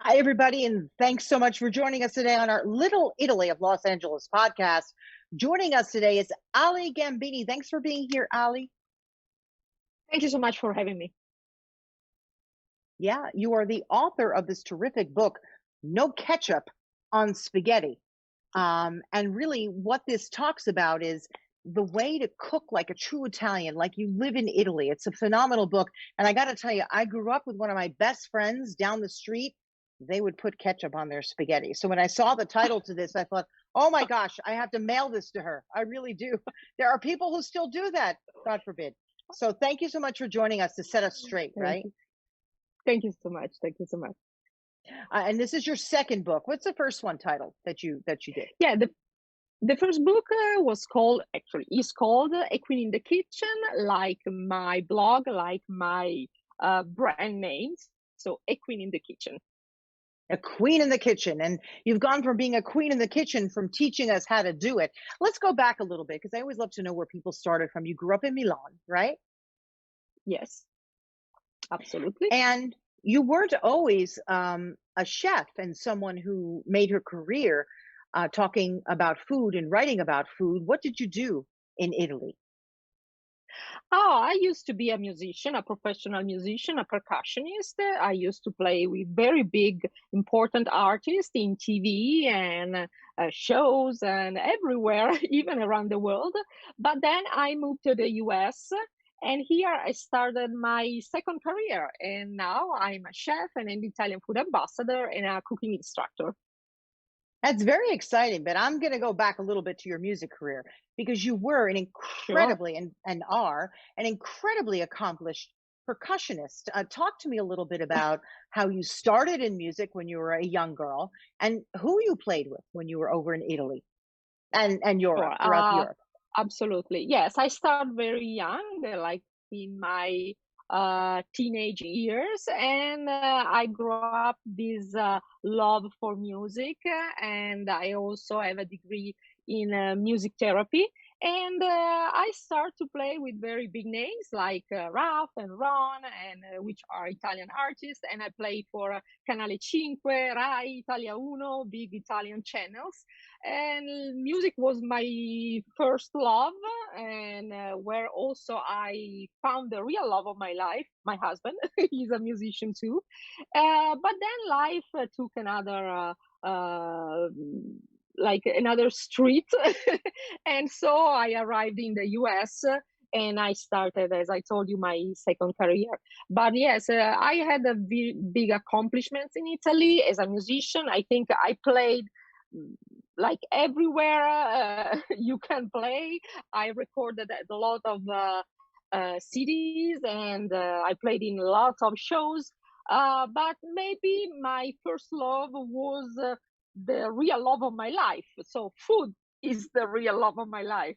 Hi, everybody, and thanks so much for joining us today on our Little Italy of Los Angeles podcast. Joining us today is Ali Gambini. Thanks for being here, Ali. Thank you so much for having me. Yeah, you are the author of this terrific book, No Ketchup on Spaghetti. And really, what this talks about is the way to cook like a true Italian, like you live in Italy. It's a phenomenal book. And I got to tell you, I grew up with one of my best friends down the street. They would put ketchup on their spaghetti. So when I saw the title to this, I thought, oh my gosh, I have to mail this to her. I really do. There are people who still do that, God forbid. So thank you so much for joining us to set us straight, Thank right? you. Thank you so much. Thank you so much. And this is your second book. What's the first one title that you did? Yeah, the first book was called actually is called A Queen in the Kitchen, like my blog, like my brand names. So A Queen in the Kitchen. A queen in the kitchen. And you've gone from being a queen in the kitchen from teaching us how to do it. Let's go back a little bit because I always love to know where people started from. You grew up in Milan, right? Yes, absolutely. And you weren't always a chef and someone who made her career talking about food and writing about food. What did you do in Italy? Oh, I used to be a musician, a professional musician, a percussionist. I used to play with very big, important artists in TV and shows and everywhere, even around the world. But then I moved to the US, and here I started my second career. And now I'm a chef and an Italian food ambassador and a cooking instructor. That's very exciting, but I'm going to go back a little bit to your music career because you were an Sure. incredibly and are an incredibly accomplished percussionist. Talk to me a little bit about how you started in music when you were a young girl and who you played with when you were over in Italy and Europe, Sure. throughout Europe. Absolutely. Yes, I started very young, like in my teenage years, and I grew up this love for music, and I also have a degree in music therapy. And I start to play with very big names like Ralph and Ron, and which are Italian artists. And I play for Canale 5, Rai, Italia Uno, big Italian channels, and music was my first love, and where also I found the real love of my life, my husband. He's a musician too, but then life took another like another street. And so I arrived in the US, and I started, as I told you, my second career. But yes, I had a big accomplishments in Italy as a musician. I think I played like everywhere you can play. I recorded at a lot of cities, and I played in lots of shows. But maybe my first love was the real love of my life. So food is the real love of my life.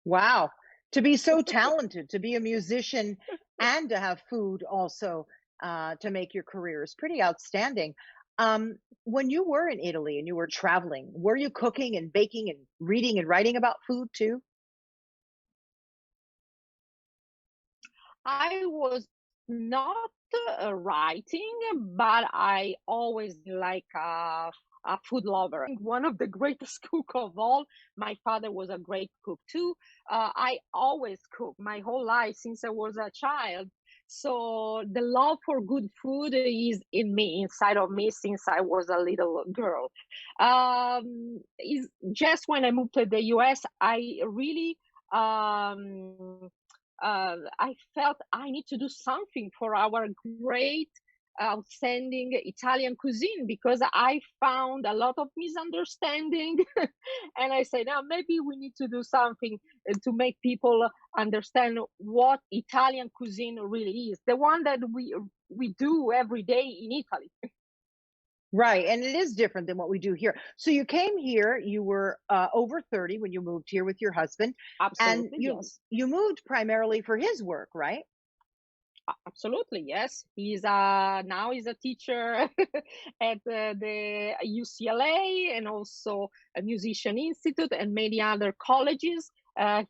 Wow. To be so talented, to be a musician and to have food also to make your career is pretty outstanding. When you were in Italy and you were traveling, were you cooking and baking and reading and writing about food too? I was not writing, but I always like a food lover. I think one of the greatest cook of all. My father was a great cook too. I always cook my whole life since I was a child. So the love for good food is in me, inside of me, since I was a little girl. Is just when I moved to the US, I really I felt I need to do something for our great, outstanding Italian cuisine, because I found a lot of misunderstanding. And I said, now maybe we need to do something to make people understand what Italian cuisine really is, the one that we do every day in Italy. Right, and it is different than what we do here. So you came here, you were over 30 when you moved here with your husband, and Absolutely, you yes. you moved primarily for his work, right? Absolutely, yes. Now he's a teacher at the UCLA, and also a musician institute and many other colleges.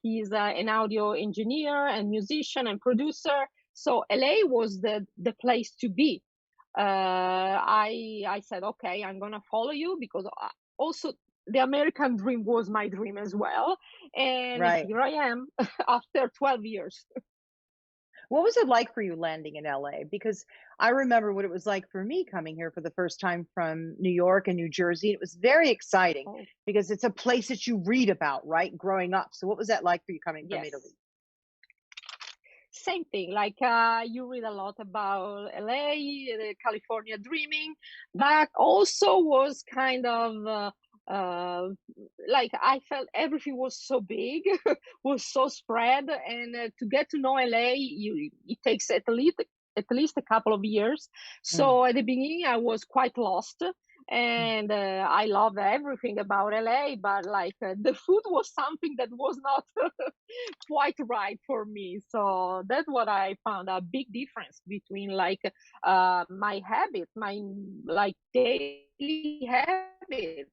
He's an audio engineer and musician and producer. So LA was the place to be. I said, okay, I'm gonna follow you because also the American dream was my dream as well, and Right. here I am after 12 years. What was it like for you landing in LA? Because I remember what it was like for me coming here for the first time from New York and New Jersey. It was very exciting Oh, because it's a place that you read about, right, growing up. So what was that like for you coming from Italy? yes. Same thing, like you read a lot about LA, the California dreaming, but also was kind of like I felt everything was so big, was so spread, and to get to know LA, it takes at least a couple of years. Mm. So at the beginning, I was quite lost, Mm. and I loved everything about LA, but like the food was something that was not quite right for me. So that's what I found a big difference between like my habit, my like daily habit.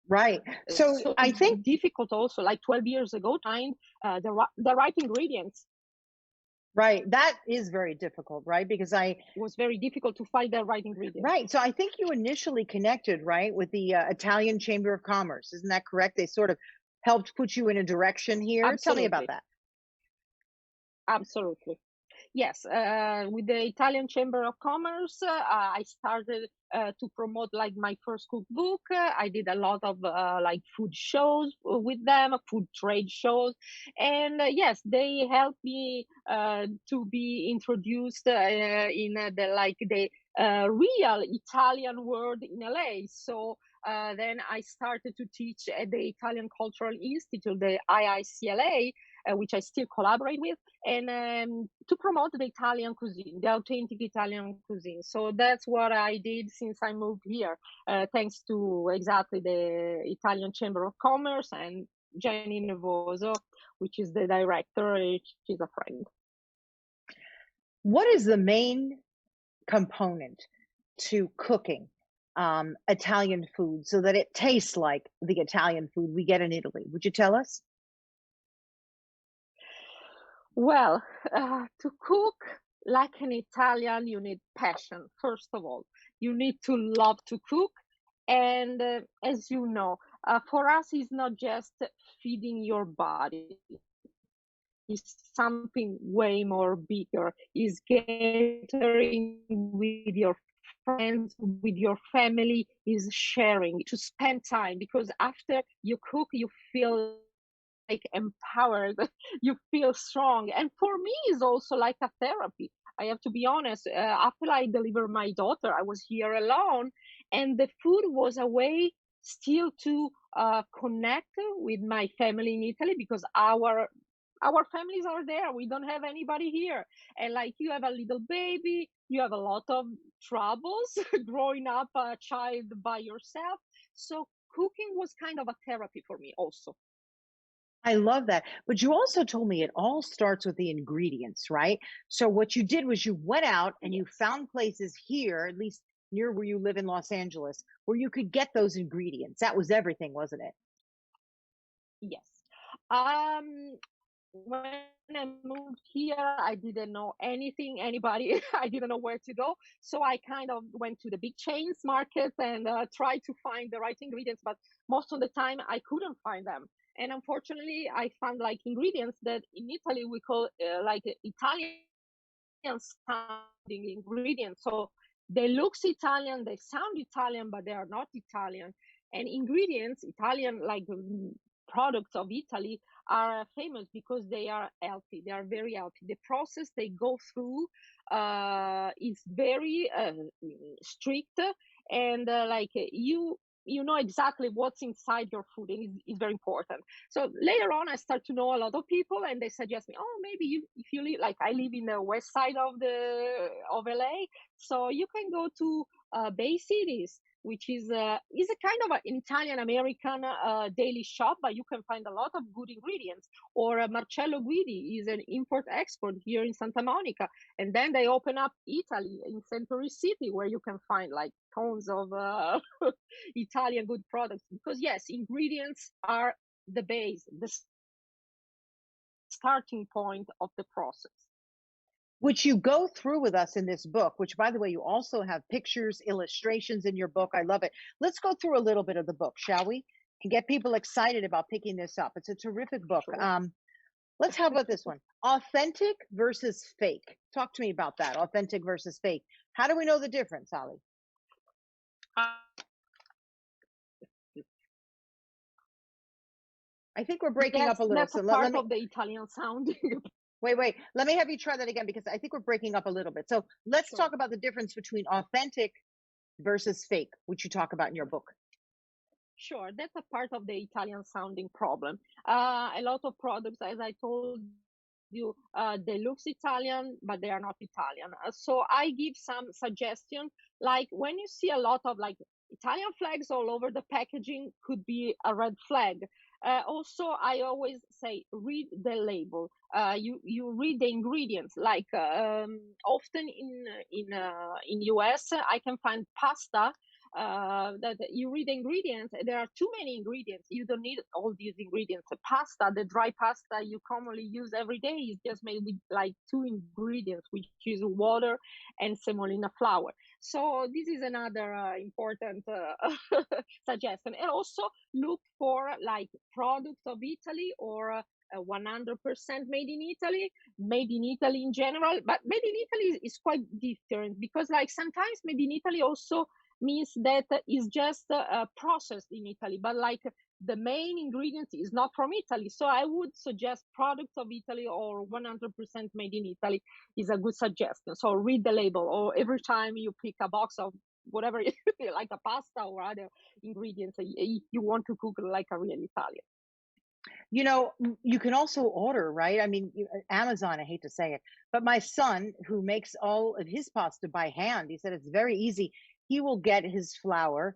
Right. So So I think difficult also like 12 years ago to find the right ingredients. right, that is very difficult, right? Because I Was very difficult to find the right ingredients. right. So I think you initially connected, right, with the Italian Chamber of Commerce. Isn't that correct? They sort of helped put you in a direction here. Tell me about Absolutely. that. Absolutely. Yes, with the Italian Chamber of Commerce, I started to promote like my first cookbook. I did a lot of like food shows with them, food trade shows, and yes, they helped me to be introduced in the like the real Italian world in LA. So. Then I started to teach at the Italian Cultural Institute, the IICLA, which I still collaborate with, and to promote the Italian cuisine, the authentic Italian cuisine. So that's what I did since I moved here, thanks to exactly the Italian Chamber of Commerce and Jenny Nervoso, which is the director. She's a friend. What is the main component to cooking Italian food so that it tastes like the Italian food we get in Italy? Would you tell us? Well, to cook like an Italian, you need passion, first of all. You need to love to cook. And as you know, for us, it's not just feeding your body, it's something way more bigger. Is gathering with your friends, with your family, is sharing, to spend time. Because after you cook, you feel like empowered, you feel strong, and for me it's also like a therapy. I have to be honest, after I delivered my daughter, I was here alone, and the food was a way still to connect with my family in Italy, because our families are there, we don't have anybody here, and like you have a little baby, you have a lot of troubles growing up a child by yourself. So cooking was kind of a therapy for me also. I love that. But you also told me it all starts with the ingredients, right? So what you did was you went out and you Yes. found places here, at least near where you live in Los Angeles, where you could get those ingredients. That was everything, wasn't it? Yes. Um, when I moved here, I didn't know anything, anybody. I didn't know where to go. So I kind of went to the big chains market and tried to find the right ingredients, but most of the time I couldn't find them. And unfortunately, I found like ingredients that in Italy we call like Italian sounding ingredients. So they looks Italian, they sound Italian, but they are not Italian. And ingredients, Italian like products of Italy, are famous because they are healthy. They are very healthy. The process they go through is very strict, and like you know exactly what's inside your food, and it's very important. So later on, I start to know a lot of people, and they suggest me, oh, maybe you, if you live, like I live in the west side of LA, so you can go to Bay Cities, which is a kind of an Italian American daily shop, but you can find a lot of good ingredients. Or Marcello Guidi is an import export here in Santa Monica, and then they open up Italy in Century City, where you can find like tons of Italian good products. Because yes, ingredients are the base, the starting point of the process. which you go through with us in this book, which by the way, you also have pictures, illustrations in your book. I love it. Let's go through a little bit of the book, shall we? And get people excited about picking this up. It's a terrific book. Sure. Let's how about this one? Authentic versus fake. Talk to me about that. Authentic versus fake. How do we know the difference, Ali? I think we're breaking up a little. That's So a let part me of the Italian sounding. wait. Let me have you try that again because I think we're breaking up a little bit. So let's Sure. talk about the difference between authentic versus fake, which you talk about in your book. Sure, that's a part of the Italian sounding problem. A lot of products, as I told you, they look Italian, but they are not Italian. So I give some suggestion, like when you see a lot of like Italian flags all over the packaging, could be a red flag. Also, I always say read the label. You read the ingredients. Like often in US, I can find pasta that you read the ingredients. There are too many ingredients. You don't need all these ingredients. The pasta, the dry pasta you commonly use every day, is just made with like two ingredients, which is water and semolina flour. So this is another important suggestion. And also look for like products of Italy or 100% made in Italy, made in Italy in general. But made in Italy is quite different, because like sometimes made in Italy also means that is just processed in Italy, but like the main ingredient is not from Italy. So I would suggest products of Italy or 100% made in Italy is a good suggestion. So read the label, or every time you pick a box of whatever, like a pasta or other ingredients, if you want to cook like a real Italian. You know, you can also order, right? I mean, Amazon, I hate to say it, but my son, who makes all of his pasta by hand, he said it's very easy. He will get his flour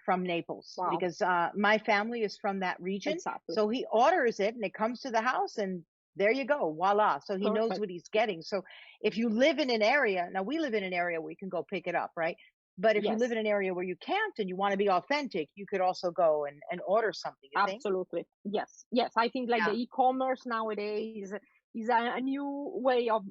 from Naples Wow, because my family is from that region. exactly. So he orders it and it comes to the house and there you go, voila. So he knows Perfect. what he's getting. So if you live in an area, now we live in an area where you can go pick it up, right? But if you live Yes. in an area where you can't and you want to be authentic, you could also go and order something, you think? Absolutely. Yes. Yes. I think like the Yeah. e-commerce nowadays is a new way of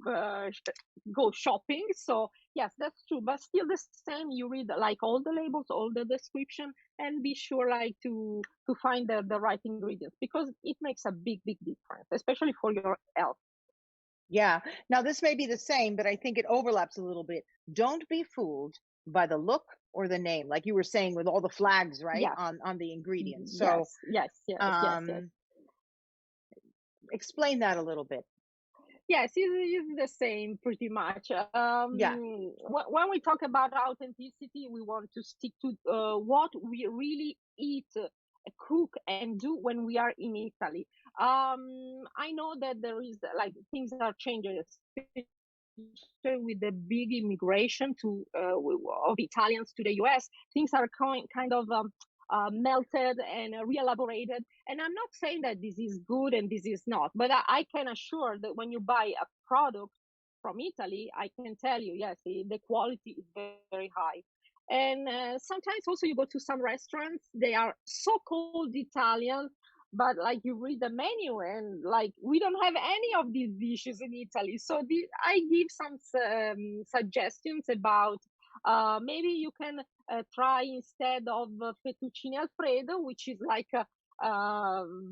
go shopping. So yes, that's true. But still the same. You read like all the labels, all the description, and be sure like to find the right ingredients, because it makes a big difference, especially for your health. Yeah. Now this may be the same, but I think it overlaps a little bit. Don't be fooled by the look or the name, like you were saying with all the flags, right, Yes. on the ingredients. So, Yes. um, explain that a little bit. Yes, it's the same pretty much. Yeah. When we talk about authenticity, we want to stick to what we really eat, cook, and do when we are in Italy. I know that there is like things are changing, especially with the big immigration of Italians to the US. Things are kind of melted and re-elaborated. And I'm not saying that this is good and this is not, but I can assure that when you buy a product from Italy, I can tell you, yes, the quality is very high. And sometimes also you go to some restaurants, they are so-called Italian, but like you read the menu and like we don't have any of these dishes in Italy. So I give some suggestions about maybe you can try, instead of fettuccine alfredo, which is like a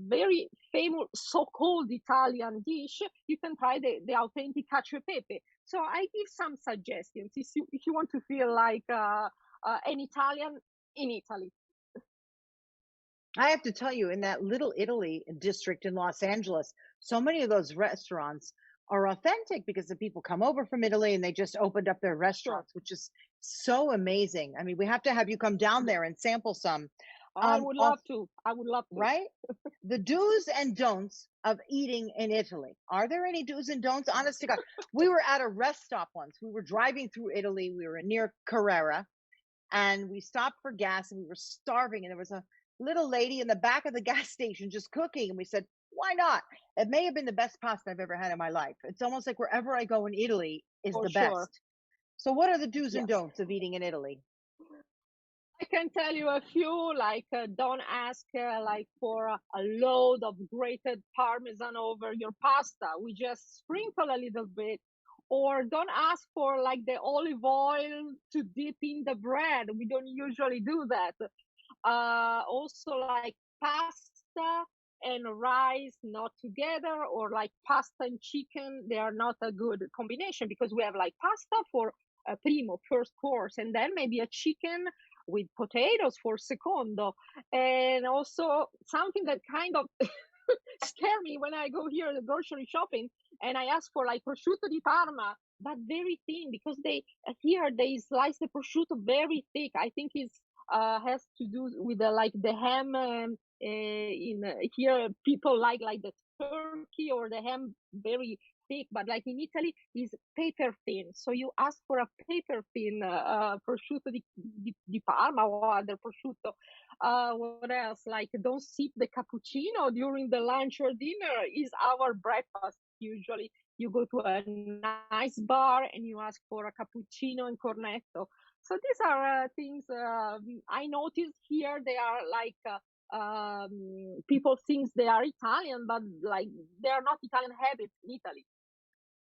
very famous so-called Italian dish, you can try the authentic cacio e pepe. So I give some suggestions if you want to feel like an Italian in Italy. I have to tell you, in that Little Italy district in Los Angeles, so many of those restaurants are authentic because the people come over from Italy and they just opened up their Sure. restaurants, which is so amazing. I mean, we have to have you come down Yeah. there and sample some. I would Off, love to. I would love to. right? The do's and don'ts of eating in Italy. Are there any do's and don'ts? Honest to God, we were at a rest stop once. We were driving through Italy. We were near Carrera, and we stopped for gas, and we were starving. And there was a little lady in the back of the gas station just cooking, and we said, "Why not?" It may have been the best pasta I've ever had in my life. It's almost like wherever I go in Italy is For the sure. best. So, what are the do's and Yes. don'ts of eating in Italy? I can tell you a few, like don't ask like for a load of grated parmesan over your pasta. We just sprinkle a little bit, or don't ask for like the olive oil to dip in the bread. We don't usually do that. Also like pasta and rice not together, or like pasta and chicken, they are not a good combination, because we have like pasta for primo, first course, and then maybe a chicken with potatoes for secondo. And also something that kind of scare me when I go here the grocery shopping and I ask for like prosciutto di Parma, but very thin, because they here they slice the prosciutto very thick. I think it's has to do with the like the ham. In Here people like the turkey or the ham very thick, but like in Italy is paper thin. So you ask for a paper thin prosciutto di Parma or other prosciutto. What else? Like, don't sip the cappuccino during the lunch or dinner is our breakfast. Usually, you go to a nice bar and you ask for a cappuccino and cornetto. So these are things I noticed here. They are like people think they are Italian, but like they are not Italian habits in Italy.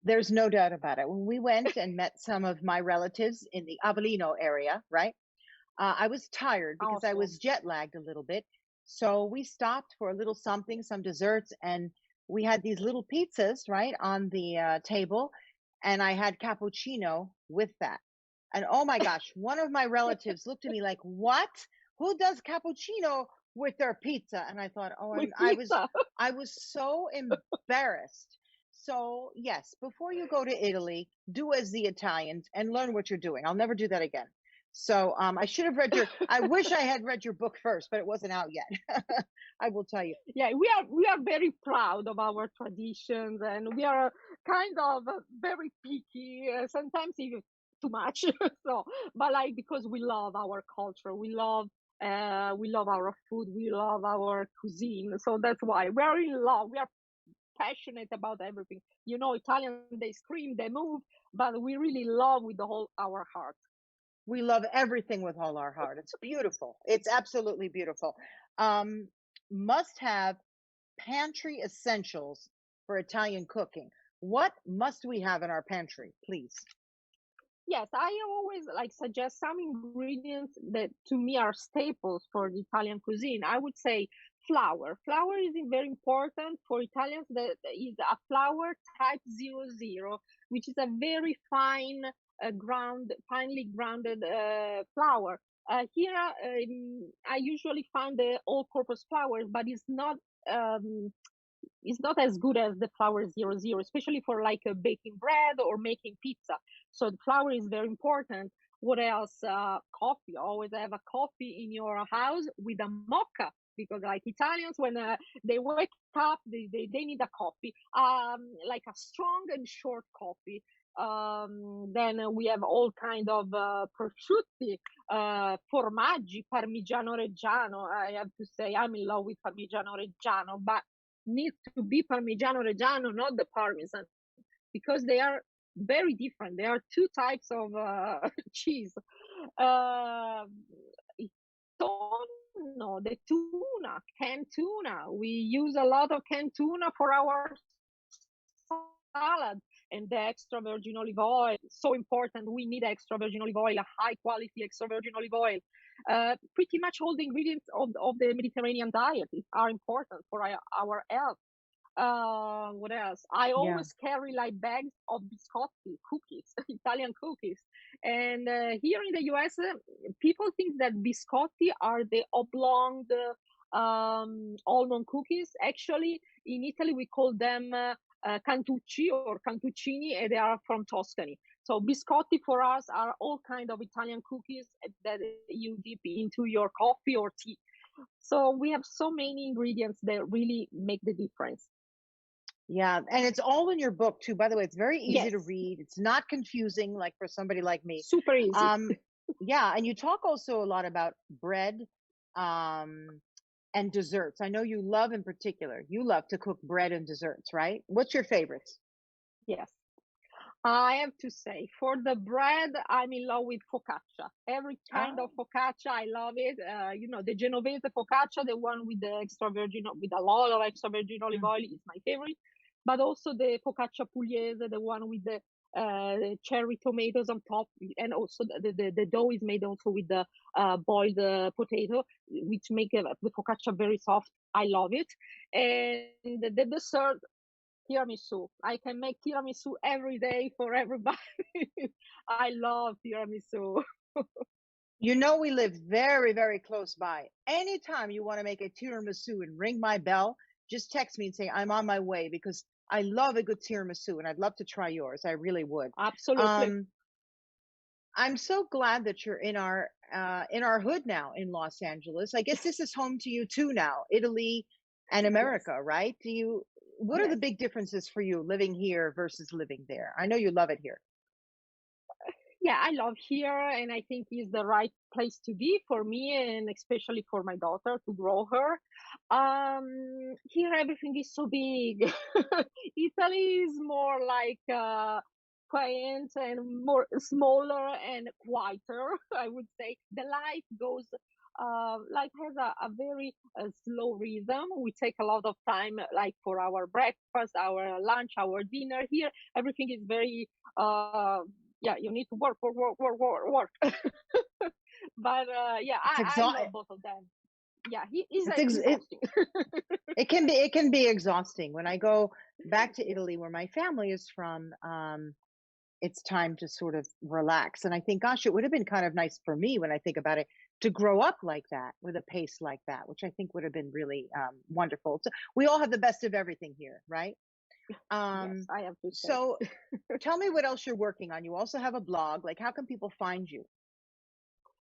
There's no doubt about it. When we went and met some of my relatives in the Avellino area, right? I was tired because I Awesome. was jet lagged a little bit. So we stopped for a little something, some desserts, and we had these little pizzas, right, on the table. And I had cappuccino with that. And oh my gosh, one of my relatives looked at me like, "What? Who does cappuccino with their pizza?" And I thought, "Oh, With I was pizza. I was so embarrassed." So, yes, before you go to Italy, do as the Italians and learn what you're doing. I'll never do that again. So, I should have read I wish I had read your book first, but it wasn't out yet. I will tell you. Yeah, we are very proud of our traditions, and we are kind of very picky, sometimes even too much. So, but like, because we love our culture, we love our food, we love our cuisine, so that's why we are in love. We are passionate about everything. Italian, they scream, they move, but we really love with the whole our heart. We love everything with all our heart. It's beautiful. It's absolutely beautiful. Um, must have pantry essentials for Italian cooking. What must we have in our pantry, please? Yes, I always like suggest some ingredients that to me are staples for the Italian cuisine. I would say flour. Flour is very important for Italians. That is a flour type 00, which is a very finely grounded flour. Here, I usually find the all-purpose flour, but um, it's not as good as the flour 00, especially for like baking bread or making pizza. So the flour is very important. What else? Coffee. Always have a coffee in your house with a mocha, because like Italians, when they wake up, they need a coffee, like a strong and short coffee. Then we have all kind of prosciutti, formaggi, parmigiano reggiano. I have to say I'm in love with parmigiano reggiano, but needs to be Parmigiano Reggiano, not the Parmesan, because they are very different. There are two types of cheese. Uh, Tonno, the tuna, canned tuna. We use a lot of canned tuna for our salad, and the extra virgin olive oil. So important. We need extra virgin olive oil, a high quality extra virgin olive oil. Pretty much all the ingredients of the Mediterranean diet are important for our health. What else? I Yeah. always carry like bags of biscotti cookies, Italian cookies. And here in the US, people think that biscotti are the oblong almond cookies. Actually, in Italy, we call them cantucci or cantuccini, and they are from Tuscany. So biscotti for us are all kind of Italian cookies that you dip into your coffee or tea. So we have so many ingredients that really make the difference. Yeah, and it's all in your book too. By the way, it's very easy to Yes, read. It's not confusing like for somebody like me. super easy. Um, yeah, and you talk also a lot about bread, um, and desserts. I know you love in particular. You love to cook bread and desserts, right? What's your favorites? Yes. I have to say, for the bread, I'm in love with focaccia. Every kind Oh, of focaccia, I love it. The Genovese focaccia, the one with the extra virgin, with a lot of extra virgin olive mm, oil, is my favorite. But also the focaccia pugliese, the one with the cherry tomatoes on top, and also the dough is made also with the boiled potato, which make the focaccia very soft. I love it. And the dessert, tiramisu. I can make tiramisu every day for everybody. I love tiramisu. You know, we live very, very close by. Anytime you want to make a tiramisu and ring my bell, just text me and say I'm on my way because I love a good tiramisu and I'd love to try yours. I really would. Absolutely. Um, I'm so glad that you're in our hood now in Los Angeles. I guess this is home to you too now, Italy and Yes. America, right? What are the Yes. big differences for you living here versus living there? I know you love it here. Yeah, I love here, and I think it's the right place to be for me, and especially for my daughter to grow her. Here everything is so big. Italy is more like quiet and more smaller and quieter. I would say the life goes like has a very slow rhythm. We take a lot of time, like for our breakfast, our lunch, our dinner. Here everything is very uh yeah, you need to work, work, work, work, work, work. But yeah, It's I love both of them. Yeah, he is it's ex- it, exhausting. it can be exhausting. When I go back to Italy where my family is from, it's time to sort of relax. And I think, gosh, it would have been kind of nice for me when I think about it to grow up like that with a pace like that, which I think would have been really wonderful. So we all have the best of everything here, right? Yes, Um, I have to say. so tell me what else you're working on. You also have a blog. Like, how can people find you?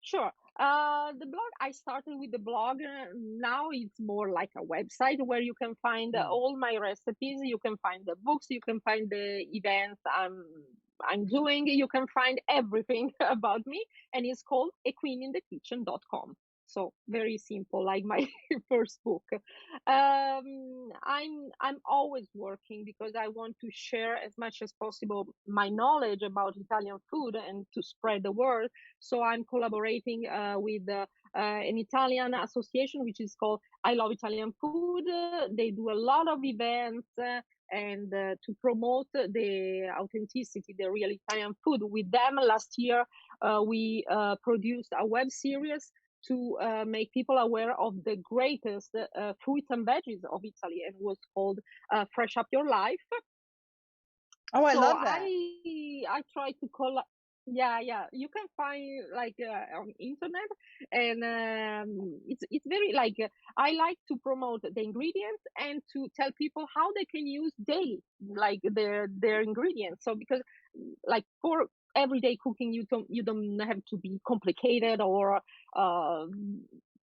Sure. The blog, I started with the blog. Now it's more like a website where you can find Mm. all my recipes. You can find the books. You can find the events I'm doing. You can find everything about me, and it's called equeeninthekitchen.com. So very simple, like my first book. I'm always working because I want to share as much as possible my knowledge about Italian food and to spread the word. So I'm collaborating with an Italian association which is called I Love Italian Food. They do a lot of events. And to promote the authenticity, the real Italian food with them. Last year, we produced a web series to make people aware of the greatest fruits and veggies of Italy, and was called Fresh Up Your Life. Oh, I So love that. I try to call. Yeah, yeah, you can find like on internet, and it's very like I like to promote the ingredients and to tell people how they can use daily like their ingredients. So because like for everyday cooking, you don't have to be complicated or uh,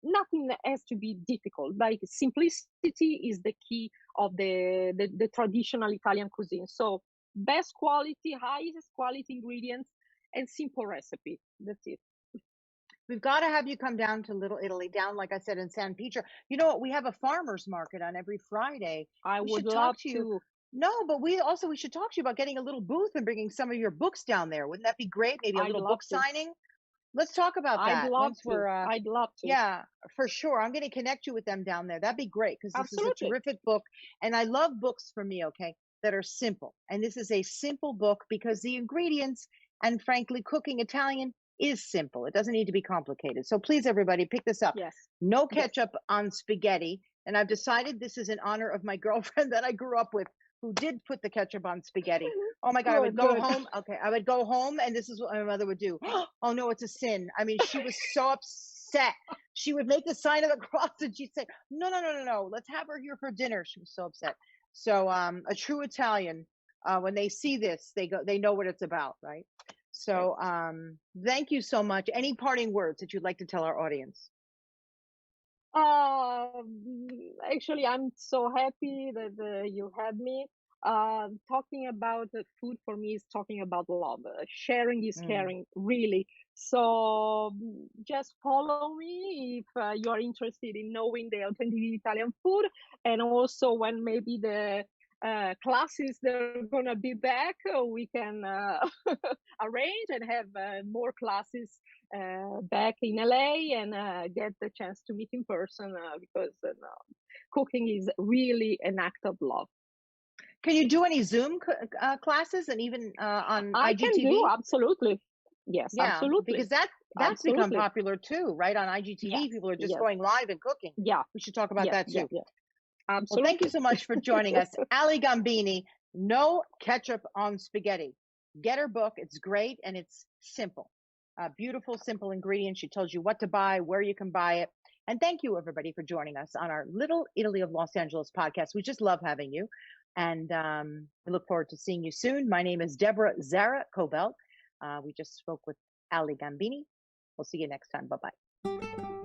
nothing has to be difficult. Like simplicity is the key of the traditional Italian cuisine. So best quality, highest quality ingredients, and simple recipe. That's it. We've got to have you come down to Little Italy, down, like I said, in San Pietro. You know what? We have a farmer's market on every Friday. I We would should talk love to you. to. No, but we should talk to you about getting a little booth and bringing some of your books down there. Wouldn't that be great? Maybe a I'd little love book to. signing. Let's talk about I'd that love once to. we're I'd love to. yeah, for sure. I'm going to connect you with them down there. That'd be great because this is a Absolutely. terrific book. And I love books for me, okay, that are simple. And this is a simple book because the ingredients and frankly, cooking Italian is simple. It doesn't need to be complicated. So please, everybody, pick this up. Yes. No Yes. ketchup on spaghetti. And I've decided this is in honor of my girlfriend that I grew up with who did put the ketchup on spaghetti. Oh my God, I would Good, go good. home. Okay, I would go home and this is what my mother would do. Oh no, it's a sin. I mean, she was so upset. She would make the sign of the cross and she'd say, no, no, no, no, no, let's have her here for dinner. She was so upset. So a true Italian, when they see this, they know what it's about, right? Yes. So thank you so much. Any parting words that you'd like to tell our audience? Actually, I'm so happy that you had me. Talking about food for me is talking about love. Sharing is Mm. caring, really. So just follow me if you are interested in knowing the authentic Italian food, and also when maybe the classes they're gonna be back, we can arrange and have more classes back in LA and get the chance to meet in person because cooking is really an act of love. Can you do any Zoom classes and even on I can do, IGTV? absolutely. Yes, Yeah, absolutely. because that's become Absolutely. popular too, right? On Yes, IGTV, people are just yes, going live and cooking. yeah, We should talk about yeah, that yeah, too. yeah. Well, thank you Absolutely. so much for joining us, Ali Gambini. No ketchup on spaghetti. Get her book. It's great and it's simple. Beautiful, simple ingredients. She tells you what to buy, where you can buy it. And thank you, everybody, for joining us on our Little Italy of Los Angeles podcast. We just love having you. And we look forward to seeing you soon. My name is Deborah Zara Kobylt. We just spoke with Ali Gambini. We'll see you next time. Bye bye.